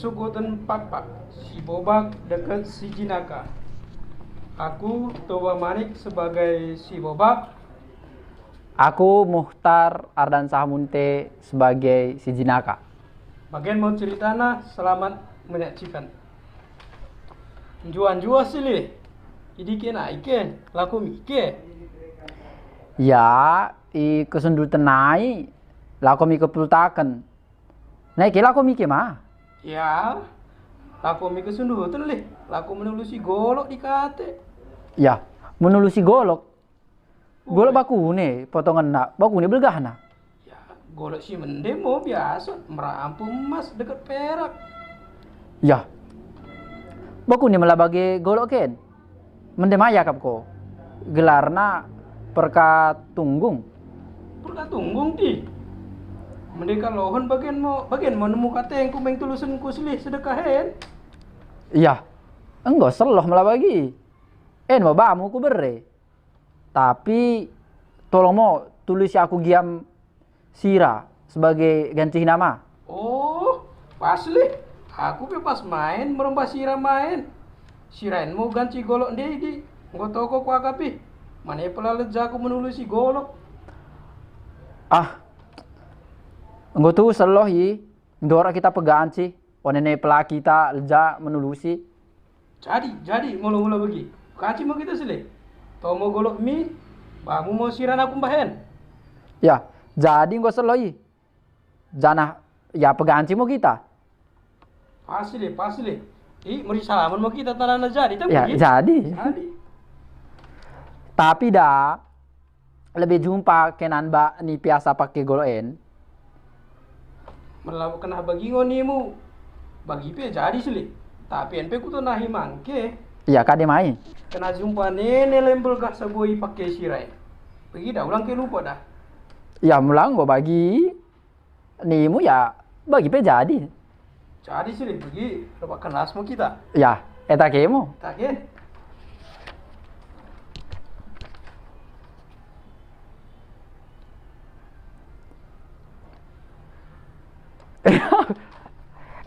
Sugoten Pakpak, si Bobak dekat si Jinaka. Aku Toba Manik sebagai si Bobak. Aku Muhtar Ardansyah Munte sebagai si Jinaka. Bagian mau ceritana, selamat menyaksikan. Juan sili. Idi kena ike, laku mike. Ya, i kesendutan nai, lakomi kepultaken. Naik lakomi ke mah? Ya, laku mike sundutan lih. Laku menulusi golok di kate. Ya, menulusi golok. Golok bakune, potongan nak, bakune belgahna. Ya, golok si mendemo biasa, merampung emas dekat perak. Ya, bakune malah bagi golok ken. Mendemaya kap ko. Gelarna perka tunggung. Perka tunggung ti. Mendeka lohon bagian mau nemu kate yang kumeng tulusan ku silih sedekahen. Iya, enggak seloh malah bagi. Mau bamu ku bere. Tapi tolong mau tulis aku giam Sira sebagai ganti nama. Oh, pas lih. Aku bebas main merembah Sira main. Sirain mau ganti golok di. Nggak tau kok akapi. Mana pula leja aku menulusi golok. Ah, enggak tuh seloh yi. Ndora kita pegaan sih. Onene pela kita leja menulusi. Jadi mula-mula bagi. Kaci mau kita silih. Tau mau golok mie, bamu mau siran aku mbahen. Ya, jadi enggak seloh yi. Janah ya pegaan sih mau kita. Pasti leh. Meri salaman mau kita tanah jadi tak Ya, begitu? jadi. Jadi. Tapi dah lebih jumpa kenan ba ni biasa pakai goloen. Melakukan bagi ngonimu. Bagi pe jadi silih. Tapi NP ku tuh nahi mangke. Iya, kade mai. Kena jumpa nene lembel gak saboi pakai sirai. Pergi dah ulang ke lupa dah. Ya mulang gua bagi nimu ya bagi pe jadi. Jadi silih pergi dapat kelas mau kita. Ya, eta kemo. Tak ke?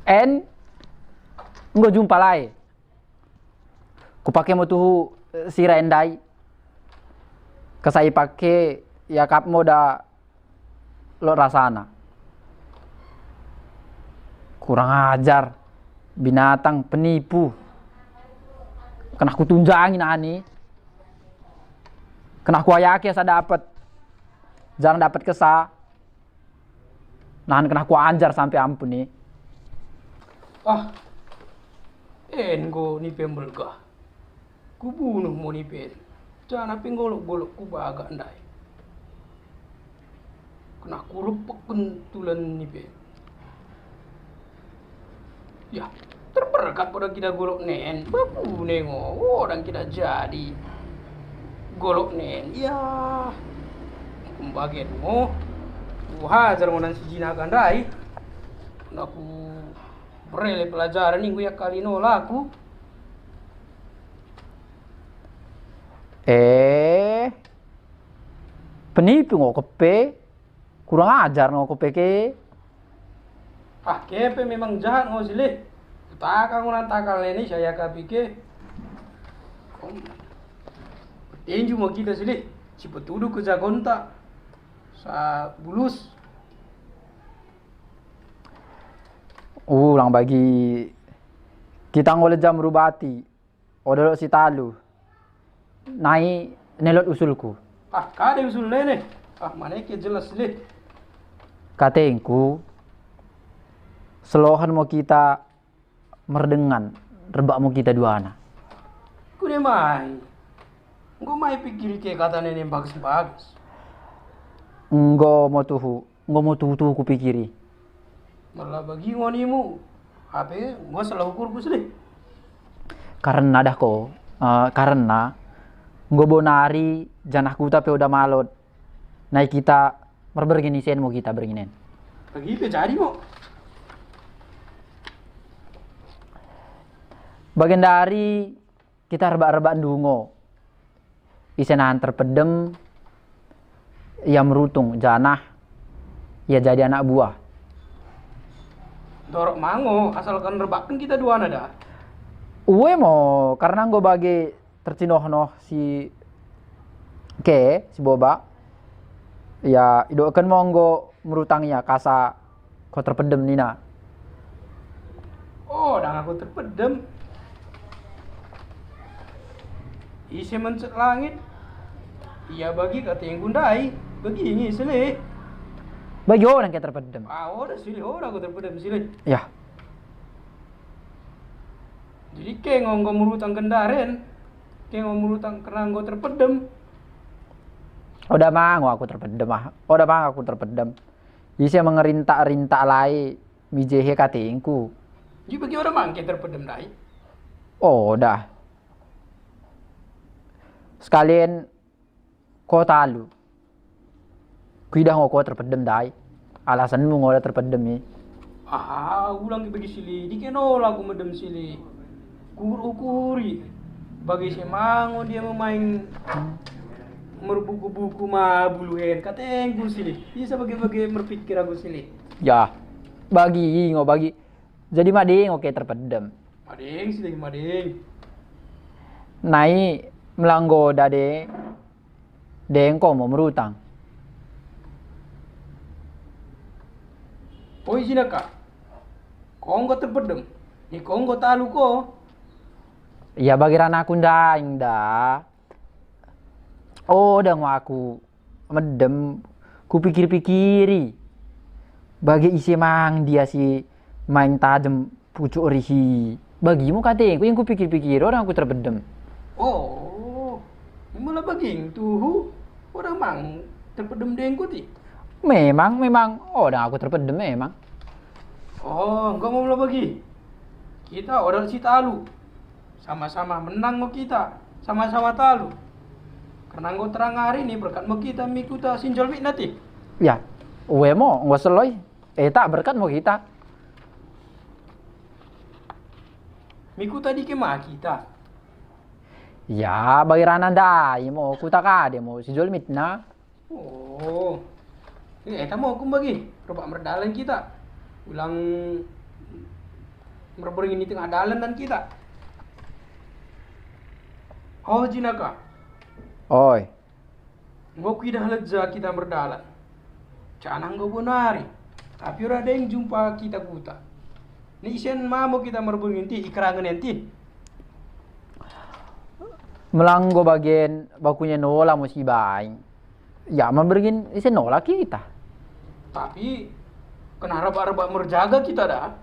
En nggak jumpa lai. Ku pakai mau tuh sira endai. Kesai pakai ya kap moda lo rasana. Kurang ajar. Binatang penipu. Kena ku tunjangin ani. Kena ku ayaki asa dapat. Jarang dapat kesa. Nahan kena ku anjar sampai ampun nih. Ah. Go ni pembel gah. Ku bunuh mau ni pen. Jangan apa golok-golok ku baga ndai. Kena ku lepek kentulan ni pen. Ya, terperangkap pada kita golok nen. Bapu nengo, orang kita jadi golok nen. Ya, kumbagian mo. Ku hajar ngonan si Jinaka ndai. Aku berele pelajaran nih gue ya kali nolak aku. Penipu ngok kepe. Kurang ajar ngok kepe ke. Ah, kepe memang jahat ngau silih. Takang ngonan takal ini saya kapike. Tinju mau kita silih. Si petudu ke jagonta. Sa bulus. Ulang bagi kita ngoleh jam rubati. Odolok si talu. Nai nelot usulku. Ah, kade usul nene. Ah, mana ke jelas silih. Katengku selohan mau kita merdengan rebak mau kita dua anak. Kude mai. Engko mai pikir ke kata nene bagus-bagus. Enggo mau tuhu ku pikiri. Malah bagi ngonimu. Apa gua salah ukur ku silih. Karena dah ko, karena enggo bonari janahku tapi udah malot. Naik kita bergenisen mau kita berginen. Bagi pe jadi mo. Bagian dari kita rebak-rebak dungo. Isenahan terpedem. Ya merutung janah. Ya jadi anak buah. Dorok mango, asalkan rebakan kita dua nada. Uwe mo karena gue bagi tercinoh si si boba. Ya idokan mau gue merutangnya kasa kau terpedem nina. Oh, dan aku terpedem. Isi mencet langit. Iya bagi kata yang gundai. Begini sini. Bagi orang kayak terpedem. Ah, udah sini, udah aku terpedem sini. Ya, Jadi kayak ngomong merutang kendaren. Kayak ngomong merutang karena gue terpedem. udah mang aku terpedem ah. Udah mang aku terpedem. Isi mengerintak-rintak lai mijehe katingku. Jadi bagi orang mangke terpedem dai. Oh, udah. Sekalian kau talu. Kuidah kau terpedem dai. Alasanmu ngau terpedem nih. Ah, ulang bagi sili. Di kenol aku medem sili. Ukuri. Bagi si mango dia memain merbuku-buku mah buluhen. Kateng gue sili. Bisa bagi-bagi berpikir aku sili. Ya, bagi ngau bagi. Jadi mading oke terpedem. Mading sili mading. Nai melanggo dade dengko mau merutang. Oh izin kak. Kau nggak terpedem. Ni kau nggak talu ko. Ya bagi aku ndaing dah. Oh, udah mau aku medem. Ku pikir-pikiri. Bagi isi mang dia si main tajem pucuk rihi. Bagimu katanya, ku yang ku pikir-pikir orang aku terpedem. Oh, malah baging tuh. Orang mang terpedem dengku ti. Memang, oh udah aku terpedem memang. Oh, enggak mau malah bagi. Kita orang si talu. Sama-sama menang mau kita. Sama-sama talu. Karena engkau terang hari ini berkat mau kita mikuta sinjol mik nanti. Ya, uwe mo nggak seloy. Tak berkat mau kita. Miku tadi kemah kita. Ya, bagi rananda, mo kuta kade mo si Jolmit na. Oh, eta mau aku bagi. Coba merdalan kita. Ulang merberingin di tengah dalan dan kita. Oh jinaka. Oi, Ngok kidah leja kita berdalan. Canang go bonari. Tapi ora ada yang jumpa kita kuta. Ni isen mamo kita merberingin ti ikerangan enti. melanggo bagian bakunya nola mo si baing. Ya, bergin isi nola kita. Tapi kenapa reba merjaga kita dah?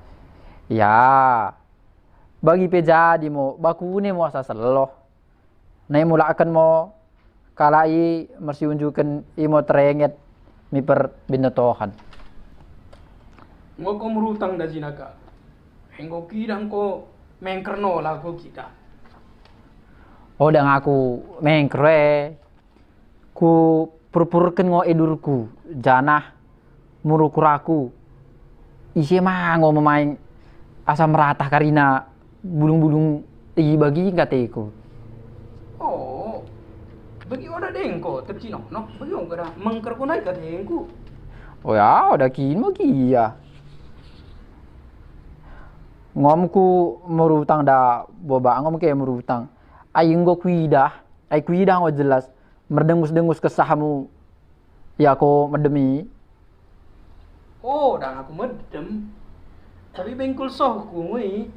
Ya, bagi pejadi mo bakune mo asa seloh. Nai mulakan mo kalai masih unjukan imo terenget mi per binatohan. Ngok ko merutang da jinaka. Engko kidang ko mengkerno lagu kita. Oh, dan aku mengkre ku purpurken ngo edurku janah murukuraku isi mango memain asam merata karina bulung-bulung bagi kateku. Oh, bagi orang dengko tercino, no? Bagi orang kada mengker ko naik katengku. Oh ya, udah kini mau kia. Ngomku merutang dah boba ngom kayak merutang. Aing go kuidah, ay kuidah ngo jelas merdengus-dengus kesahmu. Ya ko medemi. Oh, dan aku medem. Tapi bengkul soh ku ngui.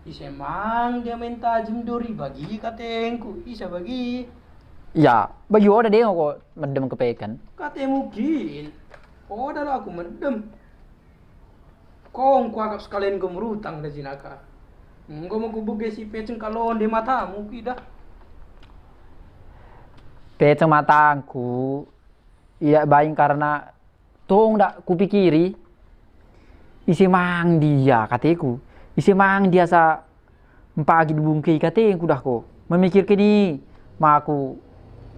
Isa mang dia main tajem duri bagi katengku. Isa bagi. Ya, bagi udah deh kok medem kepekan. Kate mungkin. Oh, dah aku medem. Kong ku agak sekalian go merutang da jinaka. Engko mau kubuge si peceng kalon di matamu kita. Peceng matangku. Iya baing karena tong dak kupikiri. Isi mang dia katiku. Isi mang dia sa empagi dibungkei kateku dah ko. Memikir kini maku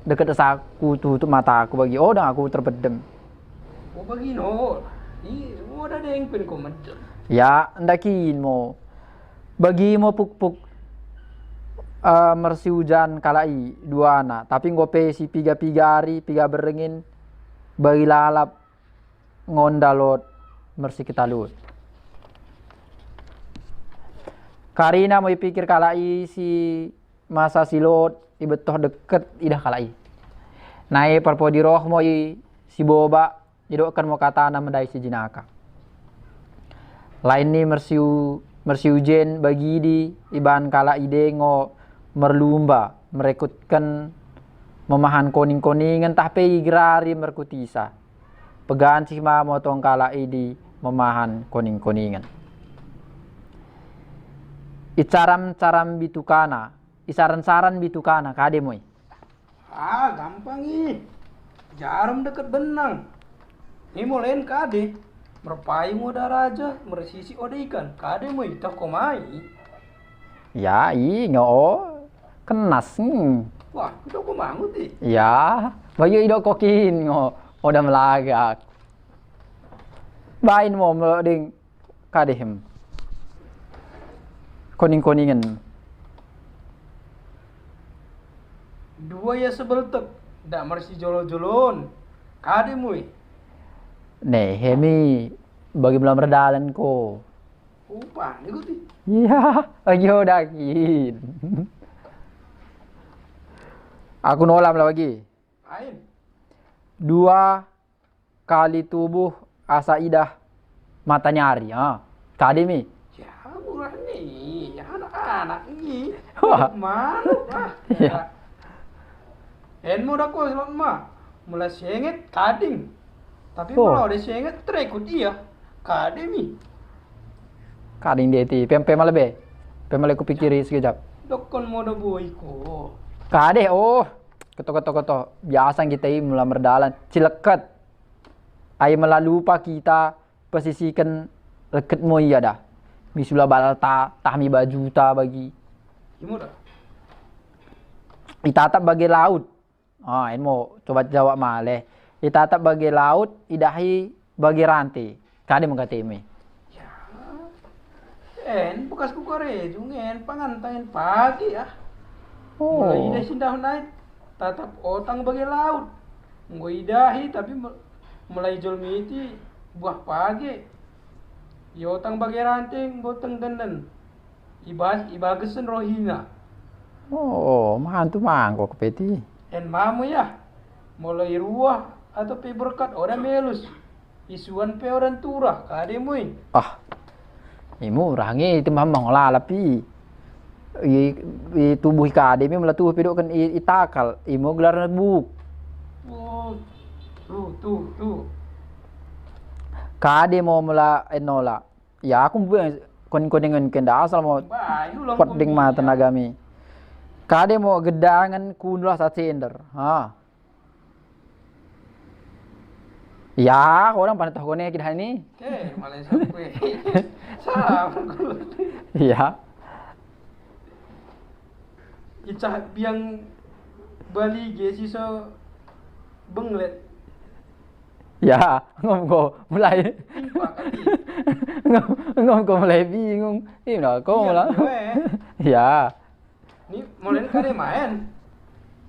deket aku tutup mataku bagi orang aku terpedem. Oh, bagi no. Ni ada yang pen ko medem. Ya, ndakin mo. Bagi mo puk-puk mersi hujan kalai dua anak. Tapi ngope si piga-piga hari, piga berengin bagi lalap ngondalot mersi kita lut. Karina mau pikir kalai si masa silot ibetoh deket idah kalai. Nai parpo di roh mo si boba jidokkan mo katana mendai si jinaka. Lain ni mersiu jen bagi di iban kala ide ngo merlumba merekrutkan memahan koning-koningan tapi igrari merkutisa. Pegaan si ma motong kala idi memahan koning-koningan. Icaram-caram bitukana, isaran-saran bitukana kade moy. Gampang ih. Jarum deket benang. Ini mulain kade. Merpayung udah raja, meresisi udah ikan. Kade mau itah komai. Ya, ngo kenas. Wah, itu aku mangut ih. Ya, bayu idok kokin ngo udah melagak. Bain mo ding kadehem. Koning-koningan. Dua ya sebeltek. Dak mersi jolo-jolon. Kade mui. Nih, hemi bagi belam redalan ko. Upah, ikuti. Iya, ayo dakin. Aku nolam lah bagi. Ain. 2 kali tubuh asa idah mata nyari. Kade mi. Ya, murah nih. Ya anak-anak nih. Wah. Malu ah. Iya. En mo dako slot ma. Mula senget kading. Tapi Oh. malah udah senget terekut dia. Kade mi. Kading dia ti pem malebe. Pem male ku pikiri sekejap. Dokon mo da boy ko. Kade keto. Biasa kita ini mula merdalan cileket. Ai melalupa kita posisikan leket mo iya dah. Misula balal tahmi baju ta bagi. Gimana? Itatap bagi laut. En mo coba jawab maleh. Itatap bagi laut, idahi bagi rantai. Kade mengkateme. Ya. En bekas ku karejung en pangantain pagi ah. Mulai ida sindah naik. Tatap otang bagi laut. Nggo idahi tapi mulai jolmiti buah pagi. Yotang bagi ranting boteng denden. Ibagesen rohina. Mahantu mangko kepeti. En mamu ya. Mulai ruah atau pe berkat orang melus. Isuan pe orang turah kade mui. Imu rangi itu mamang lalapi. I tubuh kade mi mula tubuh pedok kan itakal. Imu gelar buk. Oh. Tuh. Kade mau mula enola. Ya aku buang koning-koningan kenda asal mau pot ding ma tenaga mi. Kade mau gedangan kunlah sacender. Ya, orang pandai tahu kone kita ini. Malah sampai. Salah. Iya. Icah biang Bali ge siso benglet. Ya, ngom mulai. ngom mulai bingung. Ini kau mulai. Ya. Ni mulai kade main.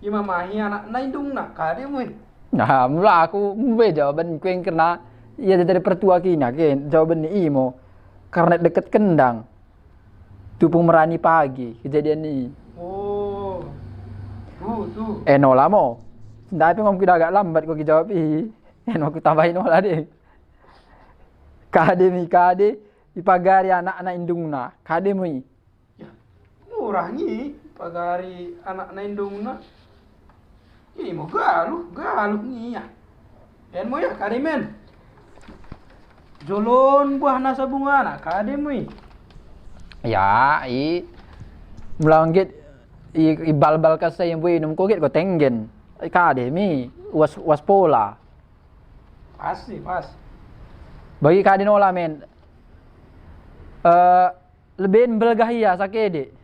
Ima mahi anak naindung nak kade mui. Nah, mula aku jawaban kuen karena ia dari pertua kina ken jawaban ni imo karena deket kendang. Tupung merani pagi kejadian ni. Oh. Tuh. Nola mo. Tapi ngom kita agak lambat kok jawab aku tambahin nola deh. Kade ipagari anak-anak indungna. Kade mo Ya, murah ni pagari anak naindungna. Ini mau galuh nih ya. En mo ya kade men. Jolon buah nasa bunga nak kade mo Ya, melanggit ibal-bal kasay yang buay num kogit ko tenggen. Kade mi was pola. Pas. Bagi kade nola men. Lebih belgahia sakede.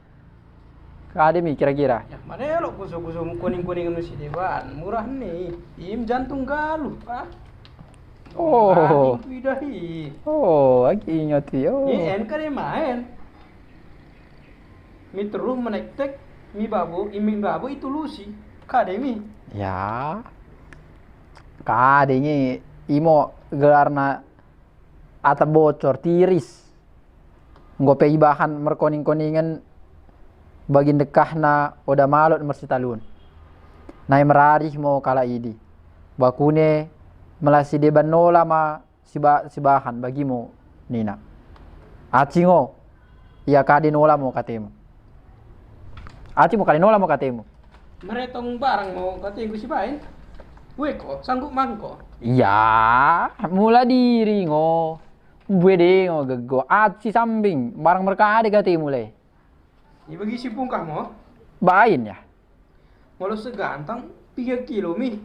Kade mi kira-kira. Ya mana lo kuso-kuso kuning-kuning nu si dewan. Murah nih. Im jantung galuh, Pak. Idahi. Lagi ingat yo. Ni en kare main. Mi terus menektek mi babu itu lusi. Kade mi. Ya. Kade imo gelarna atap bocor tiris. Ngope ibahan merkoning-koningan bagi dekahna oda malot mersitalun. Nai merarih mo kala idi. Bakune melasi de banola ma sibahan bagimu nina. Acingo iya kade nola mo katemu. Aci mo kade nola mo katemu. Meretong barang mau katanya gue sibain. Gue kok sanggup mangko. Iya, mula diri ngo. Bede ngo gego. Aci sambing barang mereka ada katemu le. Ini bagi si pungkah mo. Bain ya. Walau segantang 3 kilo mi.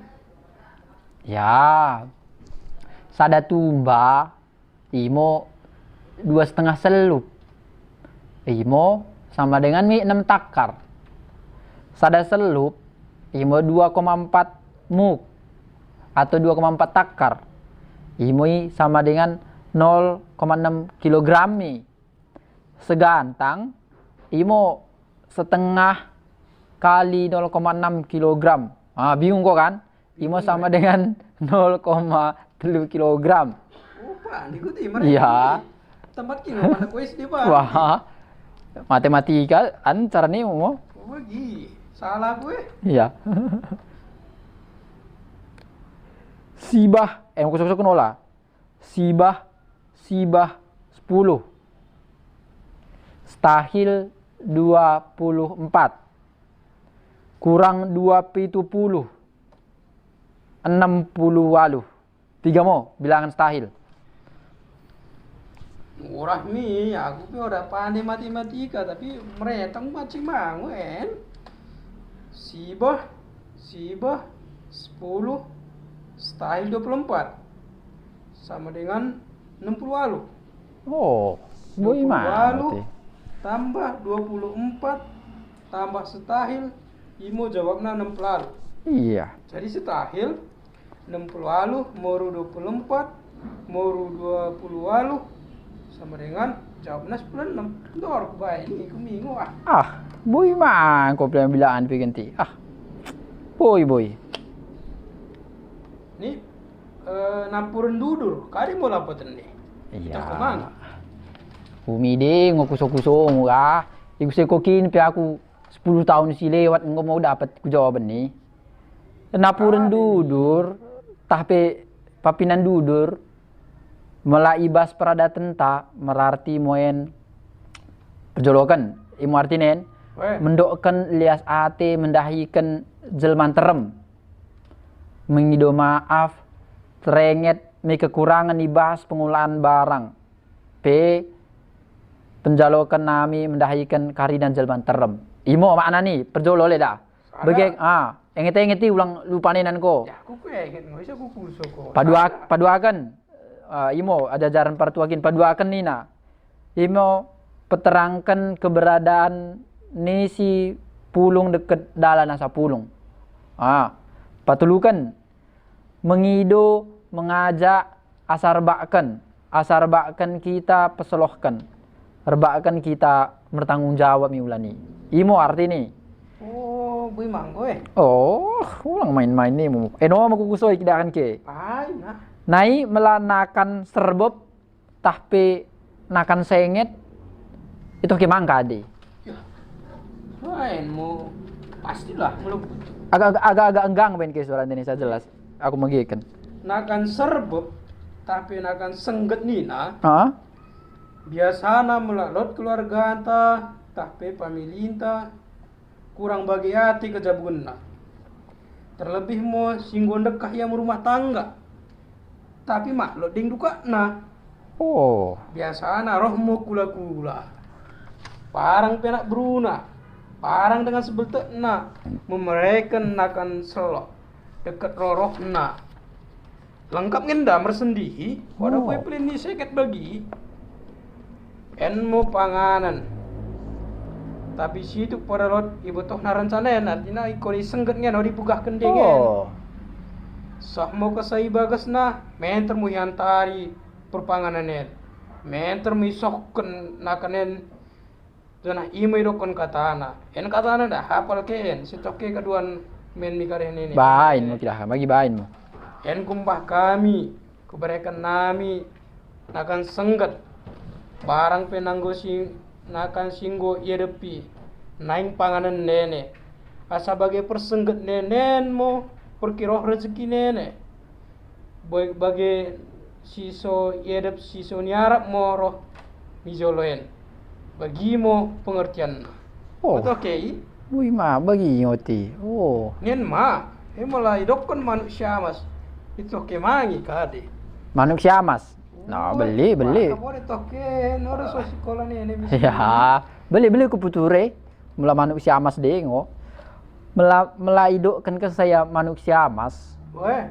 Ya. Sada tumba. Imo 2,5 selup. Imo sama dengan mi 6 takar. Sada selup imo 2,4 muk atau 2,4 takar. Imo sama dengan 0,6 kilogram mi. Segantang imo setengah kali 0,6 kilogram. Ah, bingung kok kan? Imo sama dengan 0,3 kilogram. Oh, Pak, ikuti mereka. Iya. Tempat kini mana kue sedih Pak. Wah. Matematika ancar nih mau. Oh, bagi. Salah gue. Iya. Sibah, kusuk-kusuk nola. Sibah 10. Stahil 24. Kurang 2,70. 60. 3 mo bilangan stahil. Murah mi, aku pi udah pandai matematika tapi meretong macing manguen. Sibah 10 stahil 24 sama dengan 60 Oh, boy mati. tambah 24 tambah setahil imo jawabnya 60. Iya. Jadi setahil 60 moru 24 moru 20 sama dengan jawabnya 96. Dor baik ini aku bingung ah. Ah, boy mang kau bilang bilaan piganti. Ah. Boy. Ini nampuran dudur, kari mau lapotan nih. Iya. Kemana? Umi deh ngokuso-kuso murah. Iku sekokin pi aku 10 tahun si lewat engko mau dapat ku jawaban nih. Napuren dudur, tapi papinan dudur melaibas perada tenta merarti moen perjolokan imu artinen mendokkan lias ate mendahikan jelman terem mengido maaf terenget mi kekurangan ibas pengolahan barang p penjalokan nami mendahikan kari dan jelman terem imo makna nih perjolo le dah bagi engeti ulang lupanenan ko ya aku pengen nggak bisa aku kusuk kok paduakan imo ada jaran partuakin paduakan nina imo peterangkan keberadaan ni si pulung deket dalan asa pulung patulukan mengido mengajak asar bakkan kita peselohkan rebakkan kita bertanggung jawab miulani imo arti ni boy manggo ulang main-main nih mu no makukusoy kidakan ke nah nai melanakan serbop tahpe nakan senget itu ke mangka deh ya main mau pastilah meluput agak enggang main ke suara Indonesia jelas aku magikan nakan serbep tapi nakan sengget nina biasana melalot keluarga anta tahpe pamilinta kurang bagi hati kejabunna terlebih mau singgon dekah yang rumah tangga tapi mak lo ding duka biasana rohmu kula parang penak beruna parang dengan sebeltekna memereken nakan selok deket rorohna lengkap ngenda mersendihi pada kue pelini seket bagi enmu panganan tapi situ pada lot ibu toh narancanen artinya ikoni senggetnya no dibugah kendengen sahmo kasai bagasna menter mu hantari perpangananen menter mu sokken nakanen dana imai dokon katana katana dah hafal ken sitoke kaduan men mikaren ini bain mo kidah bagi bain mo kumbah kami keberekan nami nakan sengget Barang penanggo nakan singgo iya depi naing panganan nene asa bagai persengget nenen mo perkiroh rezeki nene bagi siso yedep siso niarap mo roh mijoloen bagi mo pengertian Oh. betul kei Wih mah bagi ngoti. Oh. nien ma mulai dokon manusia mas itu kemangi kade Manusia mas. Nah, beli. boleh toke nore so sekolah nene bisa Ya, beli kuputure. Mula manusia mas dengo. Mela idokkan ke saya manusia mas. weh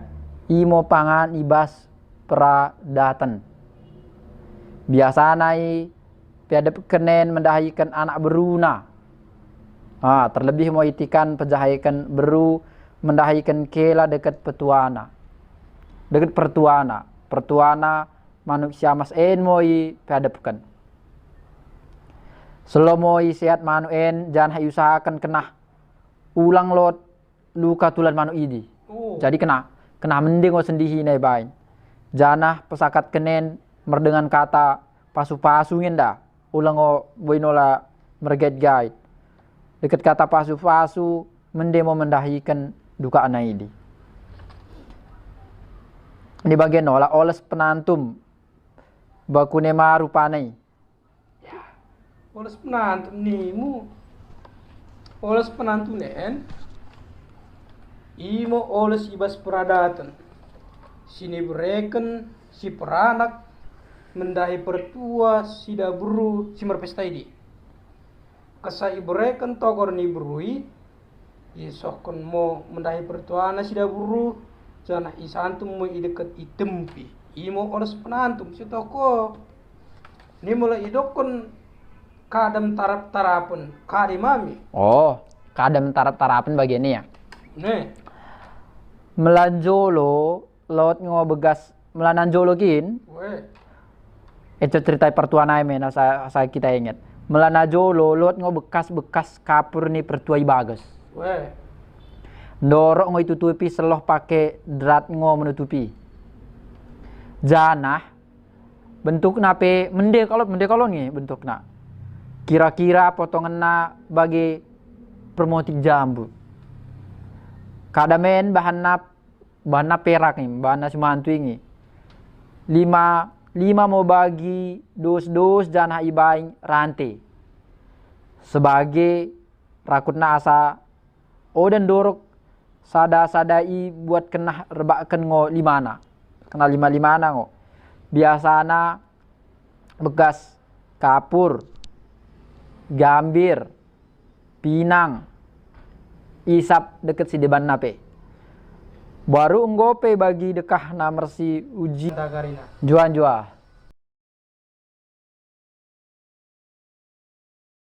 Imo pangan ibas pradatan. Biasa nai piadap kenen mendahikan anak beruna. Terlebih mau itikan pejahikan beru mendahikan kela dekat petuana. Dekat pertuana. Pertuana manusia mas moi piadapkan. Selomoi sehat manu jangan usahakan kena ulang lot luka tulan manu idi. Jadi kena mending sendihi nai bain. Janah pesakat kenen merdengan kata pasu-pasu ngenda. Ulang boinola merget guide. Dekat kata pasu-pasu mendemo mendahikan duka anai idi. Ini bagian olah oles penantum bakune maru panai. Oles penantum nimu oles penantum nen imo oles ibas peradatan sini bereken si peranak mendahi pertua si daburu si merpesta ini kesai bereken togor ni berui isokon mo mendahi pertuana si daburu jana isantum mo idekat itempi imo oles penantum si toko ni mulai idokon kadam tarap-tarapan kadi mami. Oh, kadam tarap-tarapan bagian ini ya. Nih. Melanjolo lot begas melananjolo kin. Weh. Itu cerita pertuanai men saya kita ingat. Melanajolo lot bekas-bekas kapur ni pertuai bagus. Weh. Ndorok itu tutupi seloh pakai drat menutupi. Janah bentuk nape mende kalau nih bentuk nak. Kira-kira potongan na bagi permotik jambu. Kadamen bahan na perak nih, bahan na semantu ini. Lima mau bagi dos janah ibaing rantai. Sebagai rakut na asa dan dorok sadai buat kena rebakan ngo limana. Kena lima ngo. Biasana bekas kapur, gambir, pinang, isap deket si deban nape. Baru nggope bagi dekah na mersi uji Tagarina. juan.